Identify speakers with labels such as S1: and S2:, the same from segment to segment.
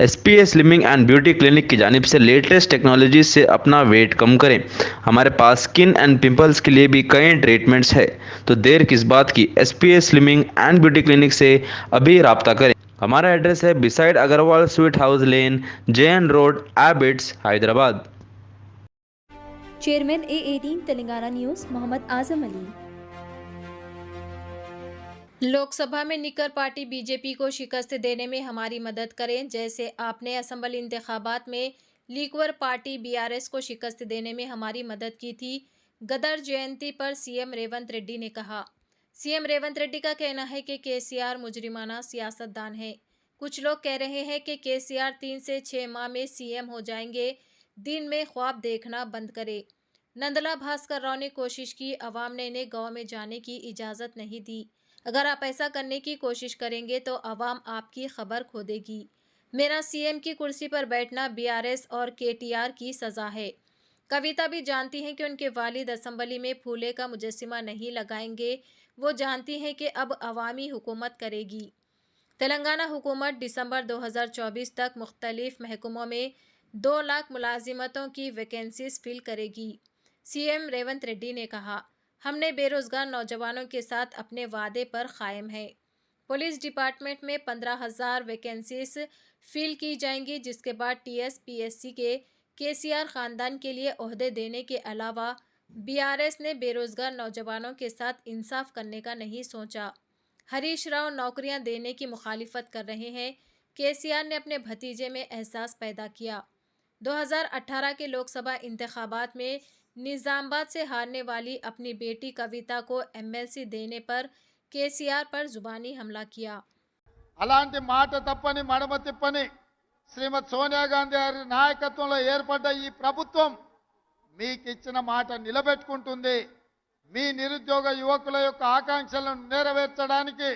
S1: SPA slimming and beauty clinic की जानिब से लेटेस्ट टेक्नोलॉजी से अपना वेट कम करें। हमारे पास स्किन एंड पिंपल्स के लिए भी कई ट्रीटमेंट्स है, तो देर किस बात की। SPA slimming and beauty clinic से अभी राब्ता करें। हमारा एड्रेस है beside Agarwal sweet house lane, JN road, Abids, Hyderabad.
S2: Chairman A18 Telangana news Mohammed Azam Ali.
S3: Lok Sabha में निकर पार्टी बीजेपी को शिकस्त देने में हमारी मदद करें। जैसे आपने असम्बली इंतखाबात में लीकवर पार्टी बीआरएस को शिकस्त देने में हमारी मदद की थी। गदर जयंती पर सीएम रेवंत रेड्डी ने कहा। सीएम रेवंत रेड्डी का कहना है कि केसीआर मुजरिमाना सियासतदान है। कुछ लोग कह रहे हैं कि केसीआर 3 से 6 माह में सीएम हो जाएंगे। दिन में ख्वाब देखना बंद करे। नंदला भास्कर राव ने कोशिश की, अवाम ने इन्हें गाँव में जाने की इजाज़त नहीं दी। अगर आप ऐसा करने की कोशिश करेंगे तो अवाम आपकी खबर खो देगी। मेरा सीएम की कुर्सी पर बैठना बीआरएस और केटीआर की सज़ा है। कविता भी जानती हैं कि उनके वालिद असम्बली में फूले का मुजस्सिमा नहीं लगाएंगे। वो जानती हैं कि अब अवामी हुकूमत करेगी। तेलंगाना हुकूमत दिसंबर 2024 तक मुख्तलिफ महकमों में 2 लाख मुलाजिमतों की वैकेंसीज फिल करेगी। सीएम रेवंत रेड्डी ने कहा, हमने बेरोजगार नौजवानों के साथ अपने वादे पर कायम हैं। पुलिस डिपार्टमेंट में 15,000 वैकेंसीज फिल की जाएंगी, जिसके बाद टीएस पीएससी के केसीआर खानदान के लिए ओहदे देने के अलावा बीआरएस ने बेरोजगार नौजवानों के साथ इंसाफ करने का नहीं सोचा। हरीश राव नौकरियां देने की मुखालिफत कर रहे हैं। केसीआर ने अपने भतीजे में एहसास पैदा किया। 2018 के लोकसभा इंतखाबात में निजामाबाद से हारने वाली अपनी बेटी कविता को एमएलसी देने पर केसीआर पर जुबानी हमला किया।
S4: అలాంటి మాట తప్పని మడమ తిప్పని శ్రీమతి సోనియా గాంధీ గారి నాయకత్వంలో ఏర్పడ్డ ఈ ప్రభుత్వం మీకు ఇచ్చిన మాట నిలబెట్టుకుంటుంది. మీ నిరుద్యోగ యువకుల యొక్క ఆకాంక్షలను నెరవేర్చడానికి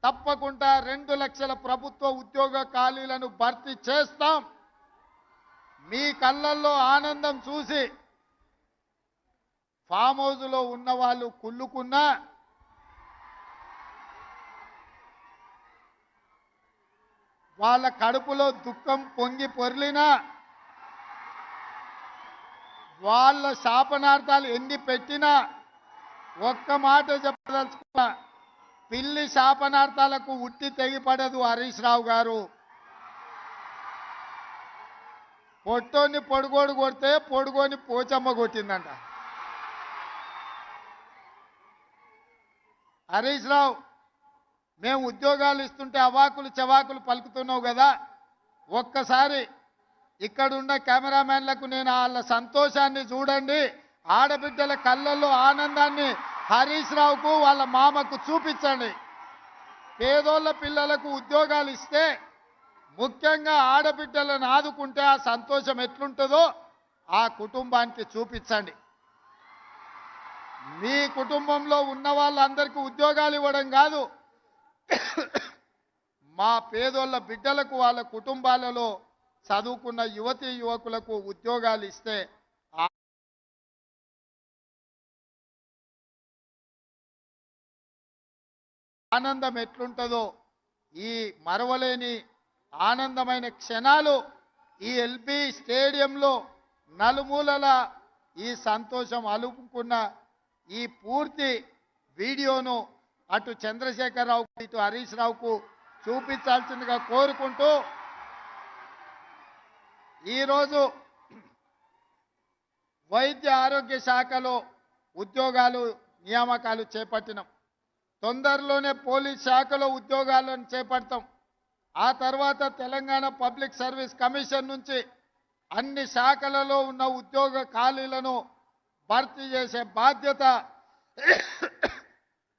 S4: తప్పకుండా 2 లక్షల ప్రభుత్వ ఉద్యోగ ఖాళీలను భర్తీ చేస్తాం. మీ కళ్ళల్లో ఆనందం చూసి ఫామ్ హౌస్లో ఉన్న వాళ్ళు కుళ్ళుకున్నా, వాళ్ళ కడుపులో దుఃఖం పొంగి పొర్లినా, వాళ్ళ శాపనార్థాలు ఎన్ని పెట్టినా ఒక్క మాట చెప్పదలుచుకున్నా, పిల్లి శాపనార్థాలకు ఉట్టి తెగిపడదు హరీష్ రావు గారు. పొట్టోని పొడుగోడు కొడితే పొడుగోని పోచమ్మ కొట్టిందంట. హరీష్ రావు, మేము ఉద్యోగాలు ఇస్తుంటే అవాకులు చవాకులు పలుకుతున్నావు కదా, ఒక్కసారి ఇక్కడున్న కెమెరామెన్లకు నేను వాళ్ళ సంతోషాన్ని చూడండి, ఆడబిడ్డల కళ్ళల్లో ఆనందాన్ని హరీష్ రావుకు వాళ్ళ మామకు చూపించండి. పేదోళ్ళ పిల్లలకు ఉద్యోగాలు ఇస్తే, ముఖ్యంగా ఆడబిడ్డలను ఆదుకుంటే ఆ సంతోషం ఎట్లుంటుందో ఆ కుటుంబానికి చూపించండి. మీ కుటుంబంలో ఉన్న వాళ్ళందరికీ ఉద్యోగాలు ఇవ్వడం కాదు, మా పేదోళ్ళ బిడ్డలకు వాళ్ళ కుటుంబాలలో చదువుకున్న యువతీ యువకులకు ఉద్యోగాలు ఇస్తే ఆనందం ఎట్లుంటుందో, ఈ మరవలేని ఆనందమైన క్షణాలు ఈ ఎల్బీ స్టేడియంలో నలుమూలల ఈ సంతోషం అలుపుకున్న ఈ పూర్తి వీడియోను అటు చంద్రశేఖరరావు ఇటు హరీష్ రావుకు చూపించాల్సిందిగా కోరుకుంటూ, ఈరోజు వైద్య ఆరోగ్య శాఖలో ఉద్యోగాలు నియామకాలు చేపట్టినాం. తొందరలోనే పోలీస్ శాఖలో ఉద్యోగాలను చేపడతాం. ఆ తర్వాత తెలంగాణ పబ్లిక్ సర్వీస్ కమిషన్ నుంచి అన్ని శాఖలలో ఉన్న ఉద్యోగ ఖాళీలను భర్తీ చేసే బాధ్యత